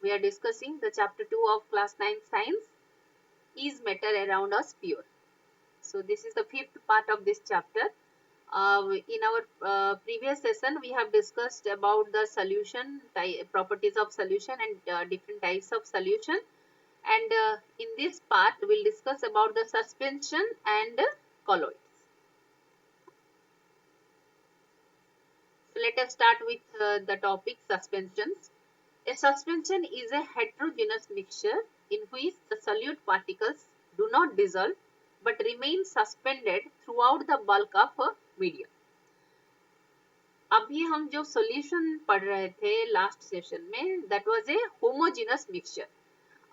We are discussing the chapter 2 of class 9 science. Is matter around us pure? So this is the fifth part of this chapter. In our previous session, we have discussed about the solution, properties of solution, and different types of solution. And in this part, we'll discuss about the suspension and colloids. So let us start with the topic suspensions. A suspension is a heterogeneous mixture in which the solute particles do not dissolve but remain suspended throughout the bulk of a medium. अभी हम जो solution पढ़ रहे थे last session में, that was a homogeneous mixture.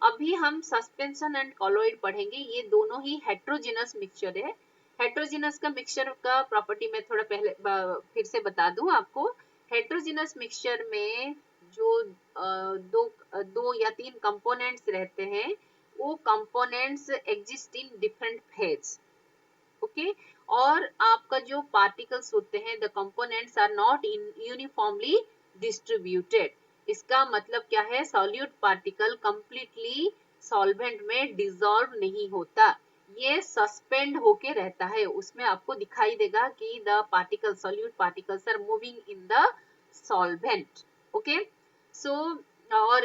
अभी हम suspension and colloid पढ़ेंगे. ये दोनों ही हेट्रोजेनस मिक्सचर है. हेट्रोजेनस का मिक्सचर का प्रॉपर्टी मैं थोड़ा पहले फिर से बता दूं आपको. हेट्रोजेनस मिक्सचर में जो दो या तीन कंपोनेंट्स रहते हैं, वो components exist in different phase. Okay. और आपका जो पार्टिकल्स होते हैं, the components are not uniformly distributed. इसका मतलब क्या है? सॉल्यूट पार्टिकल कंप्लीटली सॉल्वेंट में डिसॉल्व नहीं होता, ये सस्पेंड होके रहता है. उसमें आपको दिखाई देगा कि the particle, solute particles are moving in the solvent. Okay. So और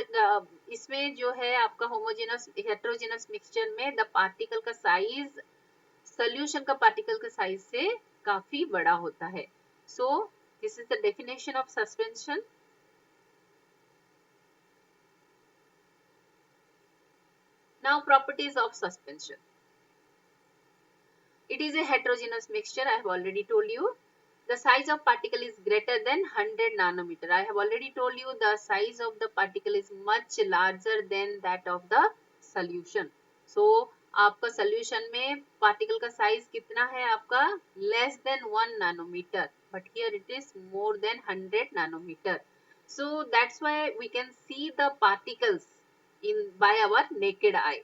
इसमें जो है आपका होमोजेनस हेट्रोजेनस मिक्सचर में द पार्टिकल का साइज सॉल्यूशन का पार्टिकल के साइज से काफी बड़ा होता है. So this is the definition of suspension. Now properties of suspension. It is a heterogeneous mixture. I have already told you. The size of particle is greater than 100 nanometer. I have already told you the size of the particle is much larger than that of the solution. So आपका solution में particle का size कितना है आपका? Less than 1 nanometer. But here it is more than 100 nanometer. So that's why we can see the particles by our naked eye.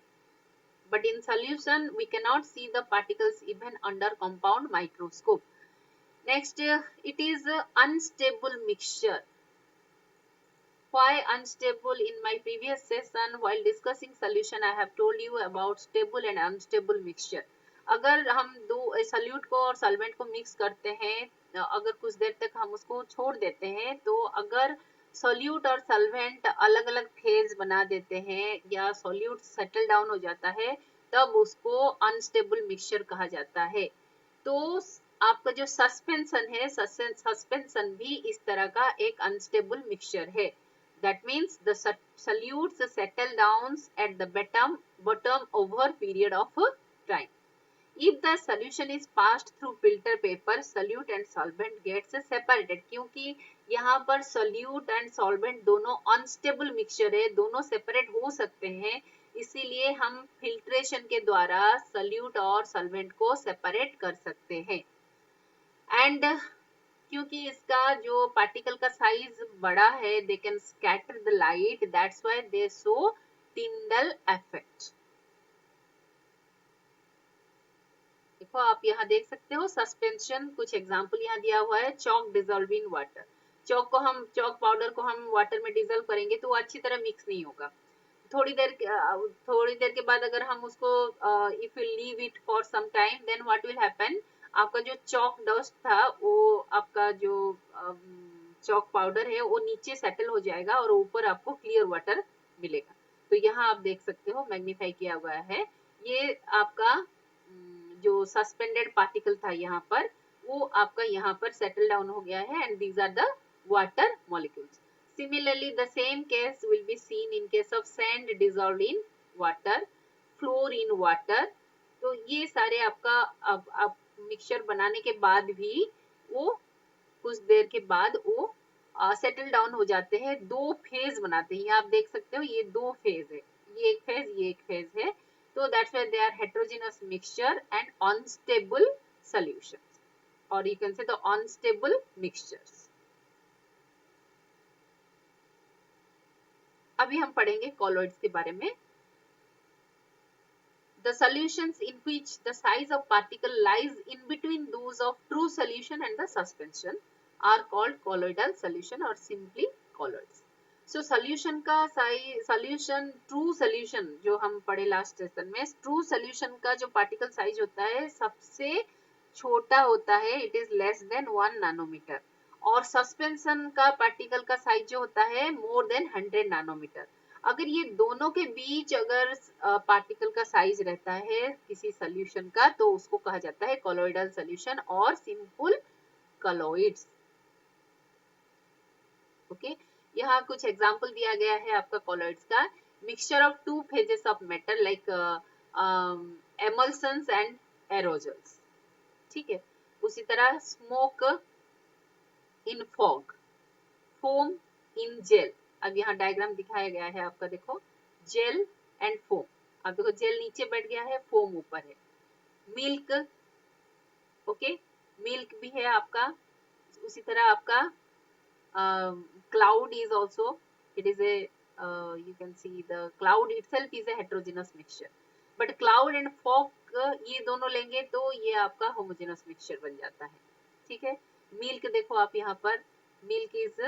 But in solution, we cannot see the particles even under compound microscope. Next, it is unstable mixture. Why unstable? In my previous session, while discussing solution, I have told you about stable and unstable mixture. अगर हम दो salute को और solvent को mix करते हैं, अगर कुछ देर तक हम उसको छोड़ देते हैं, तो अगर सॉल्यूट और सॉल्वेंट अलग अलग फेज बना देते हैं या सॉल्यूट सेटल डाउन हो जाता है, तब उसको अनस्टेबल मिक्सचर कहा जाता है. तो आपका जो सस्पेंशन है, सस्पेंशन भी इस तरह का एक अनस्टेबल मिक्सचर है. That means the solutes settle down at the bottom over period of time. If the solution is passed through filter paper, solute and solvent gets separated. क्योंकि यहाँ पर solute and solvent दोनों unstable mixture है, दोनों separate हो सकते हैं, इसीलिए हम filtration के द्वारा solute और solvent को separate कर सकते हैं. And क्योंकि इसका जो पार्टिकल का साइज बड़ा है, they can scatter the light, that's why they show Tyndall effect. देखो आप यहाँ देख सकते हो सस्पेंशन. कुछ एग्जांपल यहाँ दिया हुआ है. Chalk dissolve in water. Chalk powder को हम वाटर में डिसॉल्व करेंगे तो वो अच्छी तरह मिक्स नहीं होगा. थोड़ी देर के बाद अगर हम उसको if you leave it for some time, then what will happen, आपका जो चॉक डस्ट था, वो आपका जो चॉक पाउडर है वो नीचे सेटल हो जाएगा और ऊपर आपको क्लियर वाटर मिलेगा. तो यहाँ आप देख सकते हो मैग्नीफाई किया हुआ है. ये आपका जो सस्पेंडेड पार्टिकल था यहाँ पर, वो आपका यहाँ पर सेटल डाउन हो गया है, and these are the water molecules. Similarly, the same case will be seen in case of sand dissolved in water, flour in water. तो ये सारे आपका अब मिक्सचर बनाने के बाद भी वो कुछ देर के बाद वो सेटल डाउन हो जाते हैं. दो फेज बनाते हैं. आप देख सकते हो ये दो फेज है, ये एक फेज, ये एक फेज है. तो that's why they are heterogeneous mixture and unstable solutions, और you can say the unstable mixtures. अभी हम पढ़ेंगे कॉलोइड्स के बारे में. The solutions in which the size of particle lies in between those of true solution and the suspension are called colloidal solution or simply colloids. So solution का size, solution, true solution जो हम पढ़े last session में, true solution का जो particle size होता है सबसे छोटा होता है, it is less than 1 nanometre. और सस्पेंशन का पार्टिकल का साइज जो होता है मोर देन 100 नैनोमीटर। अगर ये दोनों के बीच अगर पार्टिकल का साइज रहता है किसी सोल्यूशन का तो उसको कहा जाता है कोलोइडल सोल्यूशन और सिंपल कॉलोइड्स। ओके, यहाँ कुछ एग्जांपल दिया गया है आपका कॉलोइड्स का। Mixture of two phases of metal like emulsions and aerosols, ठीक है। उसी तरह smoke in fog, foam in gel. अब यहाँ डायग्राम दिखाया गया है आपका, देखो जेल एंड फोम। अब देखो जेल नीचे बैठ गया है, फोम ऊपर है। मिल्क, ओके, मिल्क भी है आपका। उसी तरह आपका cloud is also, it is a you can see the cloud itself is a heterogeneous mixture, but cloud and fog ये दोनों लेंगे तो ये आपका homogeneous mixture बन जाता है, ठीक है। मिल्क देखो आप यहाँ पर, milk is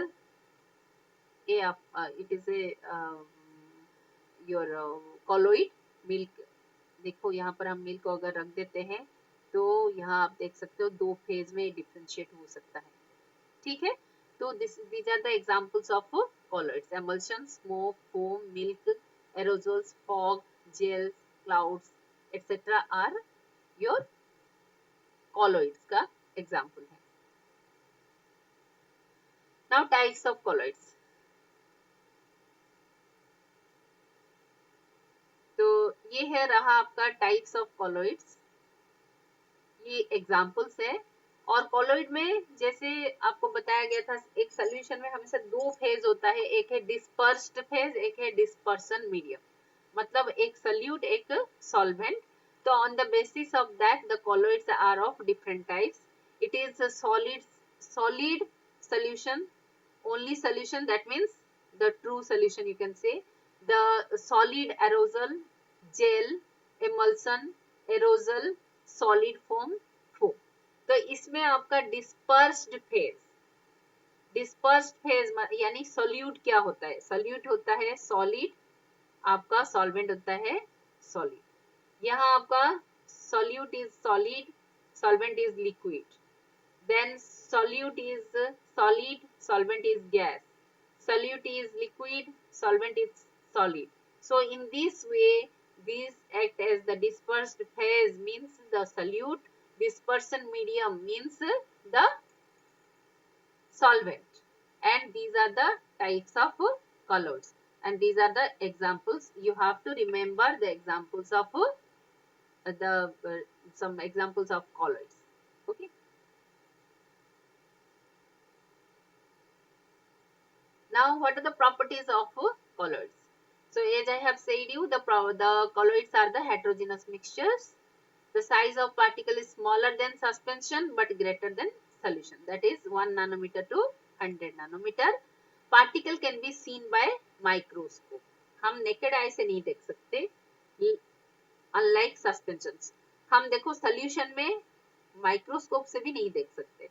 a it is a your colloid milk. देखो यहाँ पर हम मिल्क को अगर रख देते हैं तो यहाँ आप देख सकते हो दो फेज में डिफ्रेंशिएट हो सकता है, ठीक है। तो these are the examples of colloids: emulsion, smoke, foam, milk, aerosols, fog, gels, clouds, etc. are your colloids का example है। Now types of colloids. तो ये है रहा आपका types of colloids, ये examples है। और कॉलोइड में जैसे आपको बताया गया था, एक सोल्यूशन में हमेशा दो फेज होता है, एक है डिस्पर्स्ड फेज, एक है डिस्पर्सन मीडियम, मतलब एक सल्यूट एक सॉल्वेंट। तो on the basis of that the colloids are of different types. It is solid solution, only solution, that means the true solution you can say, the solid aerosol, gel, emulsion, aerosol, solid foam, foam। तो इसमें आपका dispersed phase, dispersed phase यानी solute क्या होता है, solute होता है solid, आपका सॉल्वेंट होता है सॉलिड। यहाँ आपका solute is solid, solvent is liquid, then solute is solid, solvent is gas, solute is liquid, solvent is solid. So in this way these act as the dispersed phase means the solute, dispersion medium means the solvent, and these are the types of colloids, and these are the examples. You have to remember the examples of the some examples of colloids, okay. Now, what are the properties of colloids? So, as I have said you, the colloids are the heterogeneous mixtures. The size of particle is smaller than suspension but greater than solution. That is 1 nanometer to 100 nanometer. Particle can be seen by microscope. हम naked eye से नहीं देख सकते. Unlike suspensions, हम देखो solution में microscope से भी नहीं देख सकते.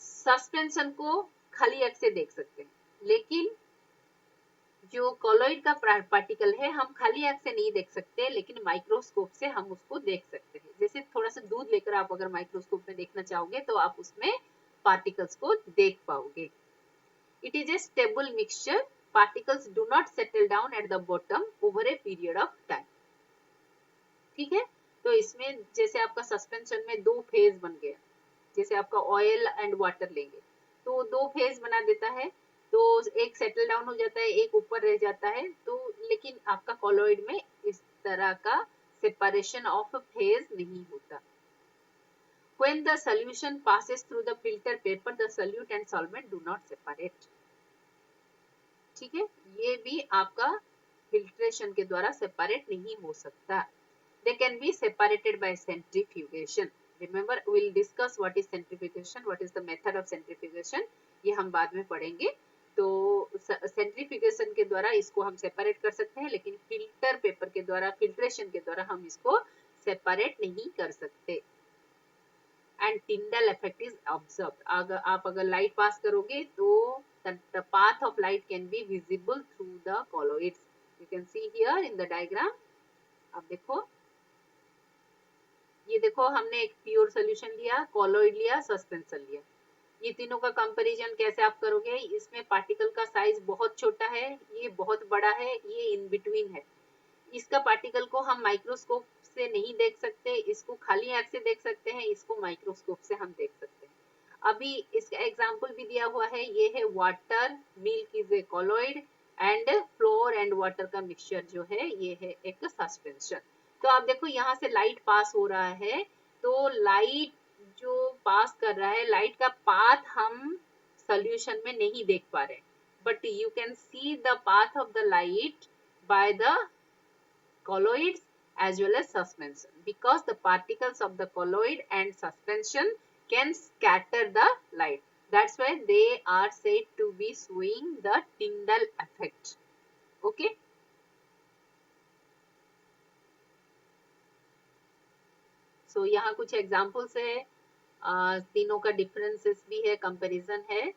Suspension को खाली आँख से देख सकते हैं, लेकिन जो कॉलोइड का पार्टिकल है हम खाली आंख से नहीं देख सकते, लेकिन माइक्रोस्कोप से हम उसको देख सकते हैं। जैसे थोड़ा सा दूध लेकर आप अगर माइक्रोस्कोप में देखना चाहोगे तो आप उसमें पार्टिकल्स को देख पाओगे। It is a stable mixture, particles do not settle down at the bottom over a period of time, ठीक है। तो इसमें जैसे आपका सस्पेंशन में दो फेज बन गया, जैसे आपका ऑयल एंड वाटर लेंगे तो दो फेज बना देता है, तो एक सेटल डाउन हो जाता है, एक ऊपर रह जाता है। तो लेकिन आपका कॉलोइड में इस तरह का सेपरेशन ऑफ फेज नहीं होता। When the solution passes through the filter paper, the solute and solvent do not separate, ठीक है। ये भी आपका फिल्ट्रेशन के द्वारा सेपरेट नहीं हो सकता। They can be separated by centrifugation. Remember, we'll discuss what is centrifugation, what is the method of centrifugation. ये हम बाद में पढ़ेंगे। तो सेंट्रीफ्यूगेशन के द्वारा इसको हम सेपरेट कर सकते हैं, लेकिन फिल्टर पेपर के द्वारा, फिल्ट्रेशन के द्वारा हम इसको सेपरेट नहीं कर सकते। And Tyndall effect is observed, अगर आप लाइट पास करोगे तो that the path of light can be visible through the colloids. You can see here in the diagram. अब देखो, ये देखो हमने एक प्योर सोल्यूशन लिया, कॉलोइड लिया, सस्पेंशन लिया। ये तीनों का कंपैरिजन कैसे आप करोगे? इसमें पार्टिकल का साइज बहुत छोटा है, ये बहुत बड़ा है, ये इन बिटवीन है। इसका पार्टिकल को हम माइक्रोस्कोप से नहीं देख सकते, इसको खाली आंख से देख सकते हैं, इसको माइक्रोस्कोप से हम देख सकते हैं। अभी इसका एग्जांपल भी दिया हुआ है, ये है water, milk is a colloid and floor and water का मिक्सचर जो है ये है एक सस्पेंशन। तो आप देखो यहाँ से लाइट पास हो रहा है, तो लाइट जो पास कर रहा है, लाइट का पाथ हम सोल्यूशन में नहीं देख पा रहे, but you can see the path of the light by the colloids as well as suspension, because the particles of the colloid and suspension can scatter the light. That's why they are said to be showing the Tyndall effect. Okay. So यहाँ कुछ examples है, तीनों का differences भी है, comparison है।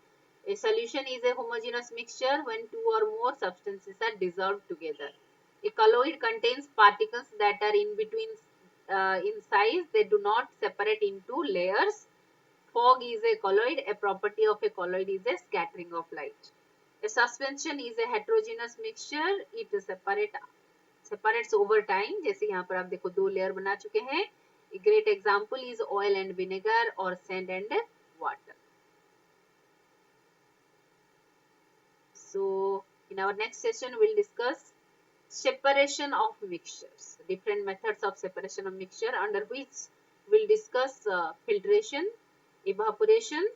A solution is a homogeneous mixture when two or more substances are dissolved together. A colloid contains particles that are in between in size. They do not separate into layers. Fog is a colloid. A property of a colloid is a scattering of light. A suspension is a heterogeneous mixture. It separates over time. जैसे यहाँ पर आप देखो दो layer बना चुके हैं. A great example is oil and vinegar or sand and water. So in our next session we'll discuss separation of mixtures, different methods of separation of mixture, under which we'll discuss filtration, evaporation,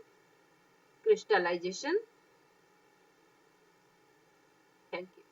crystallization. Thank you.